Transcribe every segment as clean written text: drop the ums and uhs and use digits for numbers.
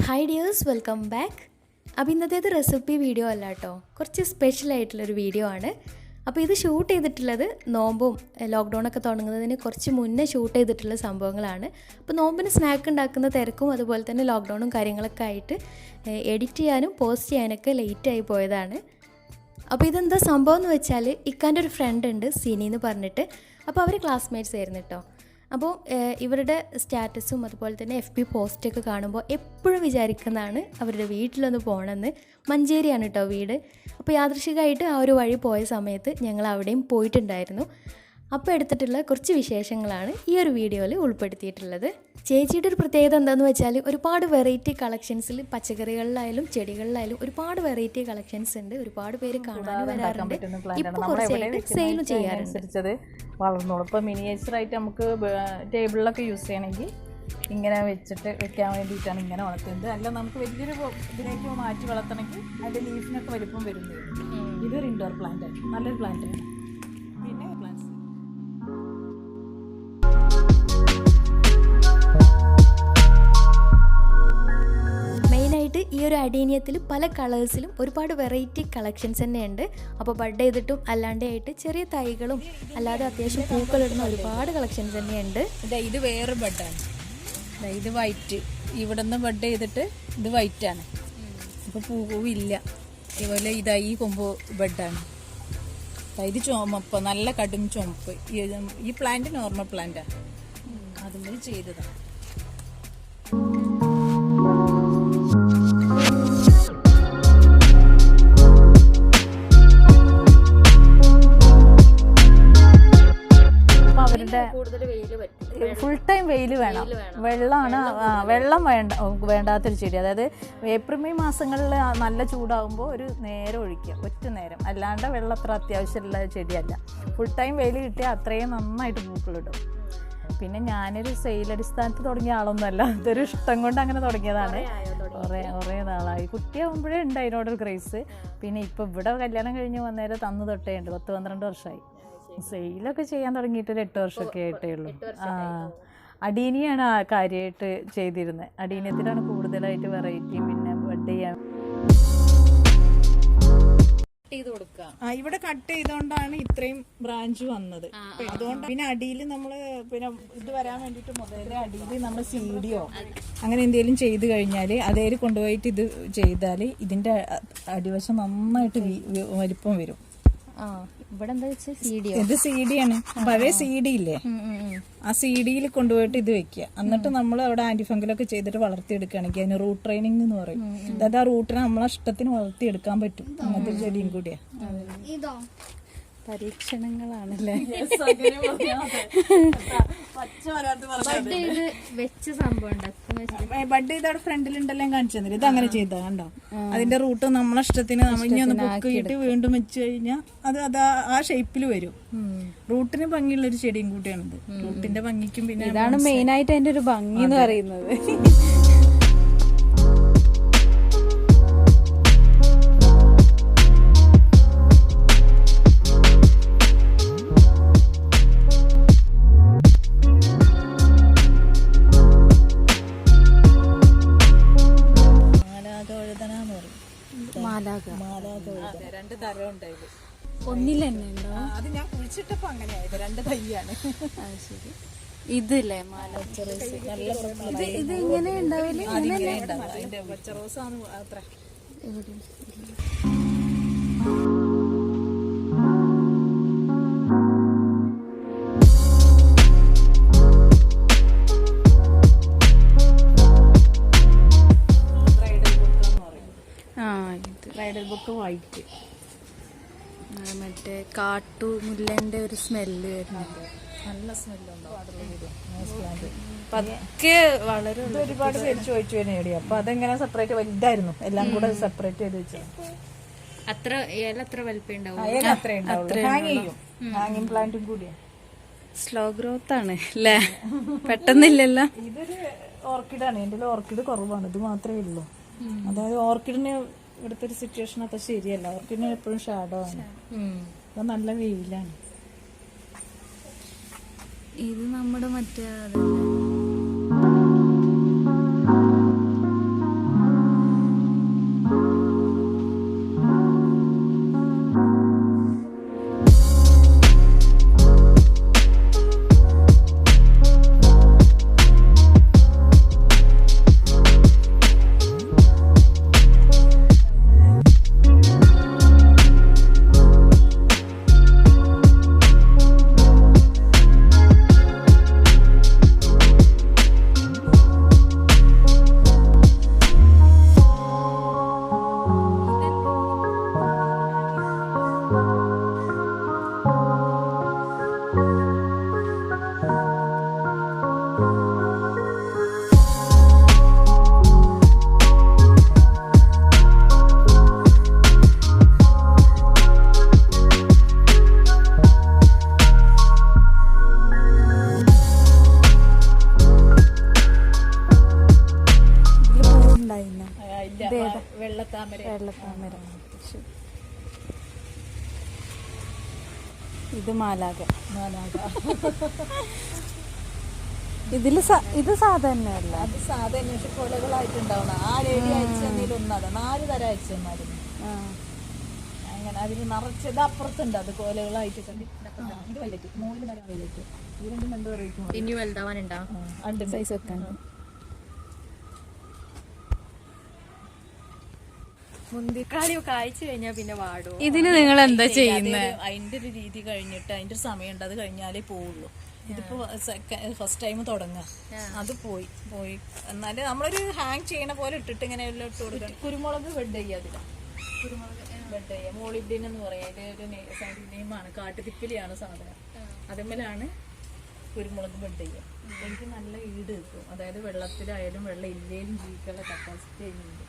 Hi dears, welcome back. അപ്പോൾ ഇന്നത്തേത് recipe video അല്ല കേട്ടോ, കുറച്ച് സ്പെഷ്യലായിട്ടുള്ളൊരു വീഡിയോ ആണ്. അപ്പോൾ ഇത് ഷൂട്ട് ചെയ്തിട്ടുള്ളത് നോമ്പും ലോക്ക്ഡൗണൊക്കെ തുടങ്ങുന്നതിന് കുറച്ച് മുന്നേ ഷൂട്ട് ചെയ്തിട്ടുള്ള സംഭവങ്ങളാണ്. അപ്പോൾ നോമ്പിന് സ്നാക്ക് ഉണ്ടാക്കുന്ന തിരക്കും അതുപോലെ തന്നെ ലോക്ക്ഡൗണും കാര്യങ്ങളൊക്കെ ആയിട്ട് എഡിറ്റ് ചെയ്യാനും പോസ്റ്റ് ചെയ്യാനൊക്കെ ലേറ്റായി പോയതാണ്. അപ്പോൾ ഇതെന്താ സംഭവം എന്ന് വെച്ചാൽ, ഇക്കാൻ്റെ ഒരു ഫ്രണ്ട് ഉണ്ട് സിനി എന്ന് പറഞ്ഞിട്ട്. അപ്പോൾ അവർ ക്ലാസ്മേറ്റ്സ് ആയിരുന്നു കേട്ടോ. അപ്പോൾ ഇവരുടെ സ്റ്റാറ്റസും അതുപോലെ തന്നെ FB പോസ്റ്റൊക്കെ കാണുമ്പോൾ എപ്പോഴും വിചാരിക്കുന്നതാണ് അവരുടെ വീട്ടിലൊന്ന് പോകണമെന്ന്. മഞ്ചേരിയാണ് കേട്ടോ വീട്. അപ്പോൾ യാദൃശികമായിട്ട് ആ ഒരു വഴി പോയ സമയത്ത് ഞങ്ങൾ അവിടെയും പോയിട്ടുണ്ടായിരുന്നു. അപ്പോൾ എടുത്തിട്ടുള്ള കുറച്ച് വിശേഷങ്ങളാണ് ഈ ഒരു വീഡിയോയിൽ ഉൾപ്പെടുത്തിയിട്ടുള്ളത്. ചേച്ചിയുടെ ഒരു പ്രത്യേകത എന്താണെന്ന് വെച്ചാൽ, ഒരുപാട് വെറൈറ്റി കളക്ഷൻസിൽ പച്ചക്കറികളിലായാലും ചെടികളിലായാലും ഒരുപാട് വെറൈറ്റി കളക്ഷൻസ് ഉണ്ട്. ഒരുപാട് പേര് കാണാനും വരാറുണ്ട്. ഇപ്പോൾ കുറച്ചായിട്ട് സെയിലും ചെയ്യാറുണ്ട്. വളർന്നോളൂ. ഇപ്പോൾ മിനിയേച്ചറായിട്ട് നമുക്ക് ടേബിളിലൊക്കെ യൂസ് ചെയ്യണമെങ്കിൽ ഇങ്ങനെ വെക്കാൻ വേണ്ടിയിട്ടാണ് ഇങ്ങനെ വളർത്തുന്നത്. അല്ല നമുക്ക് വലിയൊരു ഇതിലേക്ക് മാറ്റി വളർത്തണമെങ്കിൽ അതിൻ്റെ ലീഫിനൊക്കെ വലിപ്പം വരുന്നത്. ഇതൊരു ഇൻഡോർ പ്ലാന്റ് ആണ്, നല്ലൊരു പ്ലാന്റ് ആണ്. പിന്നെ പ്ലാന്റ്സ് മെയിനായിട്ട് ഈ ഒരു അഡീനിയത്തിൽ പല കളേഴ്സിലും ഒരുപാട് വെറൈറ്റി കളക്ഷൻസ് തന്നെയുണ്ട്. അപ്പോൾ ബഡ് ചെയ്തിട്ടും അല്ലാണ്ടേ ആയിട്ട് ചെറിയ തൈകളും അല്ലാതെ അത്യാവശ്യം പൂക്കളിടുന്ന ഒരുപാട് കളക്ഷൻസ് തന്നെയുണ്ട്. ഇത് വേറെ ബഡാണ്. ഇത് വൈറ്റ്, ഇവിടെ നിന്ന് ബഡ് ചെയ്തിട്ട് ഇത് വൈറ്റാണ്. അപ്പോൾ പൂവില്ല. ഇതുപോലെ ഇതാ ഈ കൊമ്പ് ബഡാണ്. ഇത് ചുമപ്പ്, നല്ല കടും ചുമപ്പ്. ഈ പ്ലാന്റ് നോർമൽ പ്ലാന്റാണ്, അതും ചെയ്തതാണ്. ഫുൾ ടൈം വെയിൽ വേണം. വെള്ളമാണ് വെള്ളം വേണ്ടാത്തൊരു ചെടി. അതായത് ഏപ്രിൽ മെയ് മാസങ്ങളിൽ നല്ല ചൂടാകുമ്പോൾ ഒരു നേരം ഒഴിക്കുക, ഒറ്റ നേരം. അല്ലാണ്ട് വെള്ളം അത്ര അത്യാവശ്യമുള്ള ചെടിയല്ല. ഫുൾ ടൈം വെയിൽ കിട്ടിയാൽ അത്രയും നന്നായിട്ട് പൂക്കളിടും. പിന്നെ ഞാനൊരു സെയിലടിസ്ഥാനത്ത് തുടങ്ങിയ ആളൊന്നുമല്ല, ഇതൊരു ഇഷ്ടം കൊണ്ട് അങ്ങനെ തുടങ്ങിയതാണ്. കുറേ നാളായി. കുട്ടിയാകുമ്പോഴേ ഉണ്ട് അതിനോടൊരു ക്രേസ്. പിന്നെ ഇപ്പോൾ ഇവിടെ കല്യാണം കഴിഞ്ഞ് വന്നേരം തന്നു തൊട്ടേ ഉണ്ട്. 10-12 വർഷമായി. സെയിലൊക്കെ ചെയ്യാൻ തുടങ്ങിയിട്ട് ഒരു 8 വർഷമൊക്കെ ആയിട്ടേ ഉള്ളൂ. അഡീനിയാണ് കാര്യമായിട്ട് ചെയ്തിരുന്നത്. അഡീനിയത്തിലാണ് കൂടുതലായിട്ട് വെറൈറ്റി. പിന്നെ ബഡ് ചെയ്യാൻ ഇവിടെ കട്ട് ചെയ്തോണ്ടാണ് ഇത്രയും ബ്രാഞ്ച് വന്നത്. അതുകൊണ്ട് പിന്നെ അടിയിൽ നമ്മള് പിന്നെ ഇത് വരാൻ വേണ്ടിട്ട് മുതലേ അടിയിൽ നമ്മൾ സീഡിയോ അങ്ങനെ എന്തെങ്കിലും ചെയ്ത് കഴിഞ്ഞാല് അതേല് കൊണ്ടുപോയിട്ട് ഇത് ചെയ്താല് ഇതിന്റെ അടിവശം നന്നായിട്ട് വലിപ്പം വരും. ഇവിടെ എന്താ വെച്ചാൽ ഇത് CD-യാണ്. പഴയ CD ഇല്ലേ, ആ CD-യിൽ കൊണ്ടുപോയിട്ട് ഇത് വെക്കുക. എന്നിട്ട് നമ്മൾ അവിടെ ആന്റിഫംഗലൊക്കെ ചെയ്തിട്ട് വളർത്തിയെടുക്കുകയാണെങ്കിൽ അതിന് റൂട്ട് ട്രെയിനിങ് എന്ന് പറയും. അതായത് ആ റൂട്ടിനെ നമ്മളെ ഇഷ്ടത്തിന് വളർത്തിയെടുക്കാൻ പറ്റും. അങ്ങനത്തെ ചെടിയും കൂടിയാ. പരീക്ഷണങ്ങളാണല്ലേ. ബഡ് ചെയ്ത ഫ്രണ്ടിലുണ്ടെല്ലാം കാണിച്ചു തന്നില്ല. ഇത് അങ്ങനെ ചെയ്താ കണ്ടോ, അതിന്റെ റൂട്ട് നമ്മളെ ഇഷ്ടത്തിന് നമ്മൾ ഇനി ഒന്ന് പൊക്കിയിട്ട് വീണ്ടും വെച്ച് കഴിഞ്ഞാൽ അത് ആ ഷേപ്പിൽ വരും. റൂട്ടിന് ഭംഗിയുള്ള ഒരു ചെടിയും കൂടിയാണിത്. റൂട്ടിന്റെ ഭംഗിക്കും പിന്നെ ഇതാണ് മെയിൻ ആയിട്ട് അതിന്റെ ഒരു ഭംഗി എന്ന് പറയുന്നത്. രണ്ട് തരം ഉണ്ടായത്. ഒന്നിൽ തന്നെ ഉണ്ടോ? അത് ഞാൻ കുഴിച്ചിട്ടപ്പോ അങ്ങനെയായത്. 2 തൈയാണ്. ശരി. ഇതില്ലേ ഇത് ഇങ്ങനെ ഉണ്ടാവില്ലേ? അതിന്റെ പച്ച റോസാണ് അത്ര. ബ്രൈഡൽ ബുക്ക് വൈറ്റ്, മറ്റേ കാട്ടുമുല്ലന്റെ ഒരു സ്മെല്ല് വരുന്നുണ്ട്. നല്ല സ്മെല്ലുണ്ടാവും. പതുക്കെ വളരെ ഒരുപാട് പേര് ചോദിച്ചു വരുന്നേടി. അപ്പൊ അതെങ്ങനെ സെപ്പറേറ്റ് വലുതായിരുന്നു, എല്ലാം കൂടെ സെപ്പറേറ്റ് ചെയ്ത് വെച്ചാൽ അത്ര ഇല അത്ര വലിപ്പം ഉണ്ടാവും. ഹാങ്ങിങ് പ്ലാന്റും കൂടിയാണ്. സ്ലോ ഗ്രോത്ത് ആണ് അല്ലേ, പെട്ടെന്നില്ലല്ലോ. ഇതൊരു ഓർക്കിഡാണ്. എൻ്റെ ഓർക്കിഡ് കുറവാണ്, ഇത് മാത്രമേ ഉള്ളൂ. അതായത് ഓർക്കിഡിന് ഇവിടുത്തെ ഒരു സിറ്റുവേഷൻ അത്ര ശരിയല്ല. ഓർക്കിഡിന് എപ്പോഴും ഷാഡോ ആണ്. അപ്പൊ നല്ല വെയിലാണ്. ഇത് നമ്മുടെ മറ്റേ വെള്ളത്താമര. ഇത് മാലാക. ഇത് സാധാരണയല്ല, അത് സാധാരണ പക്ഷെ കൊലകളായിട്ടുണ്ടാവണം. 6 അയച്ചെന്നതിൽ ഒന്നാണ്, 4 തരം അയച്ചെന്നായിരുന്നു. അങ്ങനെ അതിൽ നിറച്ചത് അപ്പുറത്തുണ്ട്, അത് കോലകളായിട്ട് കണ്ടി. ഇത് വൈലറ്റ്, 3 തരം വൈലറ്റ്. ഇത് രണ്ടും 2 വെറൈറ്റി. ഇനി വലുതാവാനുണ്ടാവും, 2 സൈസ് വെക്കാൻ. മുന്തിക്കാളി കായ്ച്ചു കഴിഞ്ഞാൽ പിന്നെ വാടും. ഇതിന് നിങ്ങൾ എന്താ ചെയ്യുന്നത്? അതിന്റെ ഒരു രീതി കഴിഞ്ഞിട്ട് അതിന്റെ ഒരു സമയമുണ്ട്, അത് കഴിഞ്ഞാലേ പോവുള്ളൂ. ഇതിപ്പോ ഫസ്റ്റ് ടൈം തുടങ്ങാം, അത് പോയി എന്നാല് നമ്മളൊരു ഹാങ് ചെയ്യണ പോലെ ഇട്ടിട്ട് ഇങ്ങനെ എല്ലാം ഇട്ട് കൊടുക്കണം. കുരുമുളക് ബെഡ് ചെയ്യുക, അതിലാണ് കുരുമുളക് ബെഡ് ചെയ്യുക. മോളിബ്ഡിൻ എന്ന് പറയാം, അതിന്റെ ഒരു സൈഡ് നെയിമാണ്. കാട്ടുതിപ്പിലിയാണ് സാധനം, അതുമേലാണ് കുരുമുളക് ബെഡ് ചെയ്യുക. എനിക്ക് നല്ല ഈട് കിട്ടും, അതായത് വെള്ളത്തിലായാലും വെള്ളം ഇല്ലേലും ജീവിക്കാനുള്ള കപ്പാസിറ്റി ഉണ്ട്.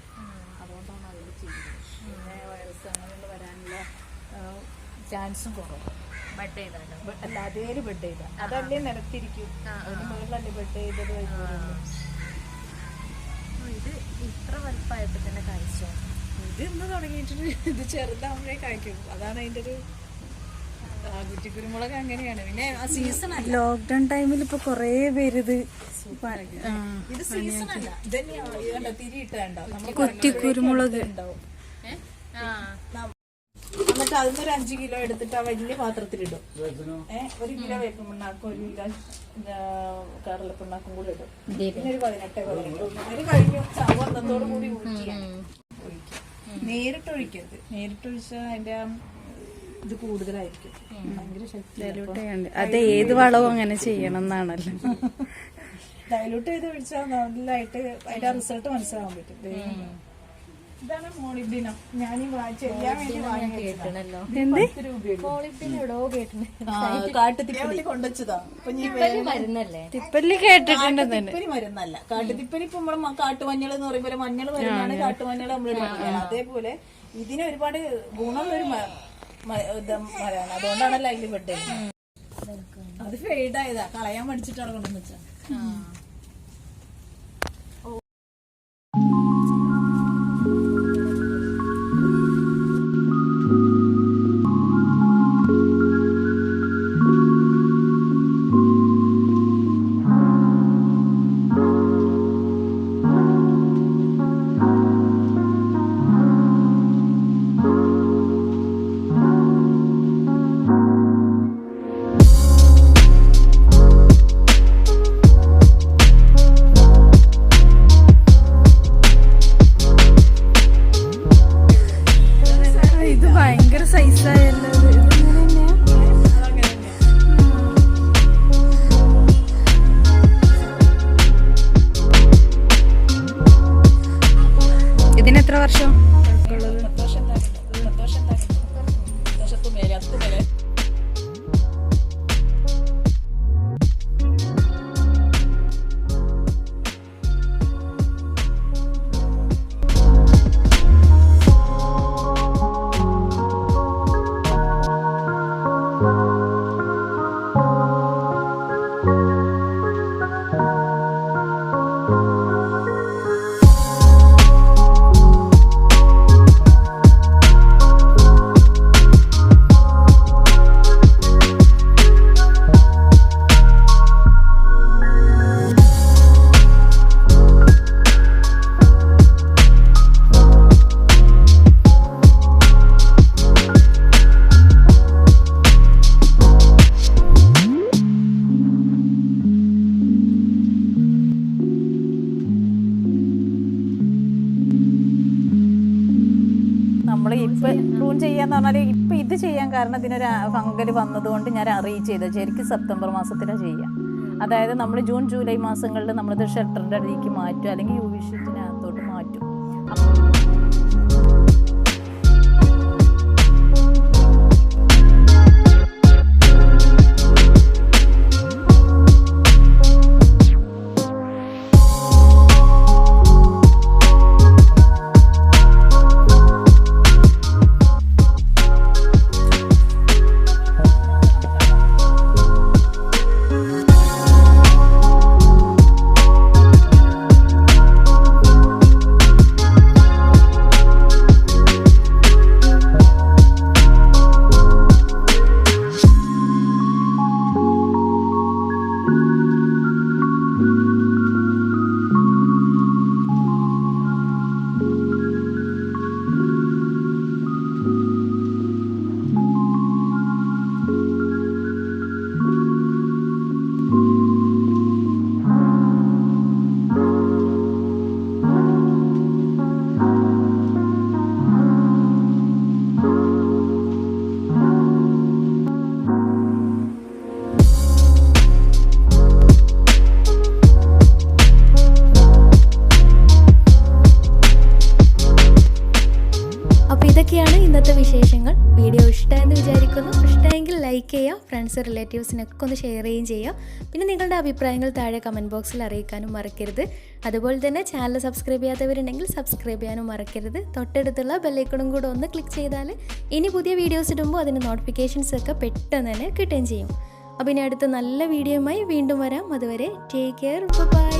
അതുകൊണ്ടാണ് അതിൽ ചെയ്യുന്നത്. പിന്നെ വൈറസ് അങ്ങനെയുള്ള വരാനുള്ള ചാൻസും കുറവ്. ബെഡ് ചെയ്താലോ? അല്ല, അതേല് ബെഡ് ചെയ്താൽ അതല്ലേ നിലത്തിരിക്കും, അതിന് മുകളിലല്ലേ ബെഡ് ചെയ്തത്. ഇത് ഇത്ര വലുപ്പമായപ്പോ തന്നെ കഴിച്ചോ? ഇത് ഇന്ന് തുടങ്ങിയിട്ടുണ്ട്, ഇത് ചെറുതാകുമ്പോഴേ കഴിക്കും. അതാണ് അതിന്റെ ഒരു കുറ്റിക്കുരുമുളക് അങ്ങനെയാണ്. പിന്നെ ആ സീസൺ അല്ല, ലോക്ക്ഡൌൺ ടൈമിൽ ഇപ്പൊ കൊറേ പേര് ഇത് സീസൺ അല്ല, ഇതന്നെയാണ് തിരിയിട്ടുണ്ടാവും. കുറ്റിക്കുരുമുളക് ഉണ്ടാവും. എന്നിട്ട് അതിനൊരു 5 കിലോ എടുത്തിട്ട് ആ വലിയ പാത്രത്തിലിടും. 1 കിലോ വേപ്പിണ്ണാക്കും, 1 കിലോ കടലപ്പിണ്ണാക്കും കൂടെ ഇടും. പിന്നെ ഒരു 18 അത് കഴിഞ്ഞു ചവന്നത്തോടു കൂടി ഒഴിക്കും. നേരിട്ട് ഒഴിക്കരുത്, നേരിട്ടൊഴിച്ചാൽ അതിന്റെ ഇത് കൂടുതലായിരിക്കും, ഭയങ്കര ശക്തി. അത് ഏത് വളവും അങ്ങനെ ചെയ്യണം എന്നാണല്ലോ. ഡയലൂട്ട് ചെയ്ത് ഒഴിച്ചാൽ നല്ലതായിട്ട് അതിന്റെ റിസൾട്ട് മനസ്സിലാവാൻ പറ്റും. ഇതാണ് മോളിബ്ഡിനം. ഞാൻ ചെയ്യാൻ വേണ്ടി വാങ്ങിയിട്ടുണ്ടല്ലോ. കാട്ടുതിപ്പലി കൊണ്ടുവച്ചതാ. തിപ്പല്ലി കേട്ടിട്ടുണ്ട്. തിപ്പലി മരുന്നല്ല, കാട്ടുതിപ്പലി ഇപ്പൊ നമ്മള് കാട്ടുമഞ്ഞൾ എന്ന് പറയുമ്പോൾ മഞ്ഞൾ മരുന്നാണ്, കാട്ടുമഞ്ഞൾ നമ്മൾ എടുക്കുന്നത്. അതേപോലെ ഇതിന് ഒരുപാട് ഗുണമുള്ളൊരു മരമാണ്, അതുകൊണ്ടാണല്ലോ അതിൽ ബെഡ്. അത് ഫെയ്ഡായതാ, കളയാൻ പഠിച്ചിട്ടാണ് കൊണ്ടുവന്ന് വെച്ചാ. ഇതിനെത്ര വർഷം? പ്രൂൺ ചെയ്യാന്ന് പറഞ്ഞാൽ ഇപ്പം ഇത് ചെയ്യാൻ കാരണം ഇതിനൊരു ഫംഗൽ വന്നതുകൊണ്ട് ഞാൻ അറേഞ്ച് ചെയ്തത് ശരിക്കും സെപ്റ്റംബർ മാസത്തിലാണ് ചെയ്യുക. അതായത് നമ്മൾ ജൂൺ ജൂലൈ മാസങ്ങളിൽ നമ്മളിത് ഷട്ടറിൻ്റെ അടിയിലേക്ക് മാറ്റും, അല്ലെങ്കിൽ യു വി ഷീറ്റിനകത്തോട്ട് മാറ്റും. ലൈക്ക് ചെയ്യുക, ഫ്രണ്ട്സ് റിലേറ്റീവ്സിനൊക്കെ ഒന്ന് ഷെയർ ചെയ്യുകയും ചെയ്യുക. പിന്നെ നിങ്ങളുടെ അഭിപ്രായങ്ങൾ താഴെ കമൻറ്റ് ബോക്സിൽ അറിയിക്കാനും മറക്കരുത്. അതുപോലെ തന്നെ ചാനൽ സബ്സ്ക്രൈബ് ചെയ്യാത്തവരുണ്ടെങ്കിൽ സബ്സ്ക്രൈബ് ചെയ്യാനും മറക്കരുത്. തൊട്ടടുത്തുള്ള ബെല്ലൈക്കണും കൂടെ ഒന്ന് ക്ലിക്ക് ചെയ്താൽ ഇനി പുതിയ വീഡിയോസ് ഇടുമ്പോൾ അതിന് നോട്ടിഫിക്കേഷൻസ് ഒക്കെ പെട്ടെന്ന് തന്നെ കിട്ടുകയും ചെയ്യും. അപ്പോൾ ഇനി അടുത്ത നല്ല വീഡിയോയുമായി വീണ്ടും വരാം. അതുവരെ ടേക്ക് കെയർ, ബൈ.